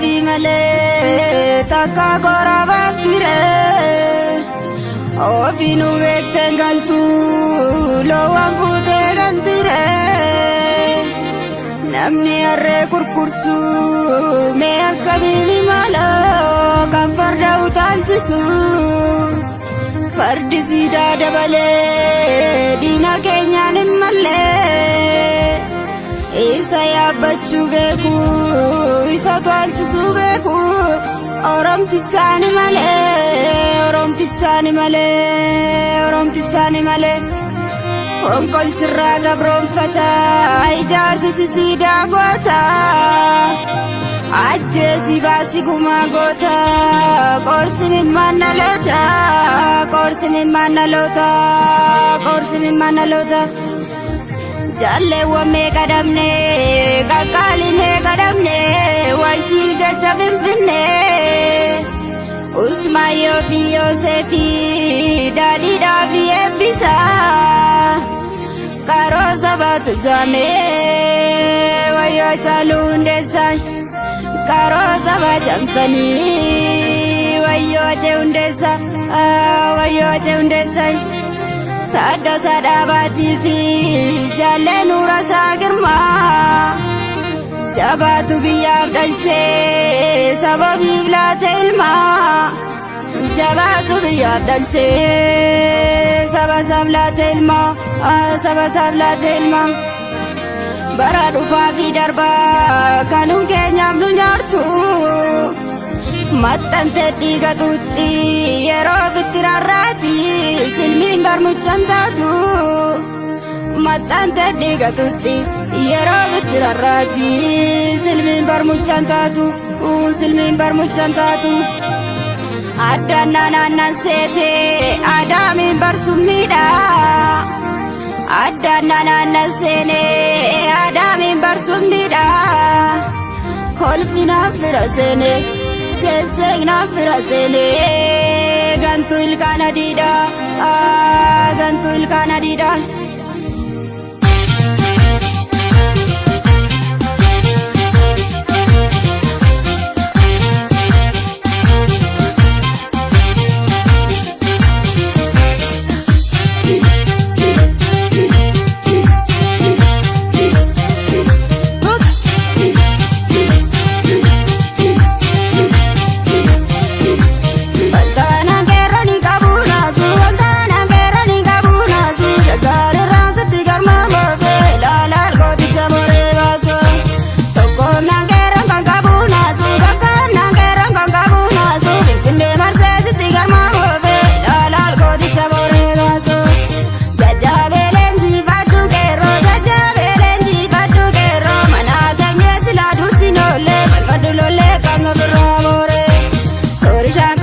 dadhabii malee takka gora bakkire ofiinu beekteen galtu loowwan fuutee galtire namni harree kurkursu mee akkamiin imala kan farda utaalchisu fardi siidaa dabalee diina keenyaan hin mallee isa yaabbachuu beeku isa utaalchisuu beeku oromtichaani malee fonqolchirraa gabroonfata ijaarsi siidaa goota ajjeesi baasi gumaa goota qorsi mimmaan dhaloota jaalleewwan meeqa dhabne qaqqaalii meeqa dhabne waysii jecha finfinne Usmaayoo fi Yoosefi daadhiidhaa fi eebbisa karoo sabaatu jaamee wayyoo Hacaaluu Hundeessaa karoo saba jamsanii wayyoo Hacee Hundeessaa Taaddasaa Dhaabaatii fi Jaallee Nuurasaa Girmaa jabaatu biyyaaf dhalchee sababiif laate ilmaa jabaatu biyyaaf dhalchee sabasaaf laate ilmaa bara dhufaa fi darbaa kanuun keenyaaf nu nyaartu maxxantee dhiiga tuutti yeroo ofitti rarraati silmiin barmuchaan taatu maxxantee dhiiga tuutti yeroo ofitti rarraati silmiin barmuchaan taatu addaan naannaan seetee adaamiin barsummiidha addaan naannaan seenee adaamiin barsummiidha kolfinaan fira seenee seeseegnaan fira seenee gantuu ilkaan adiidha Sorishaan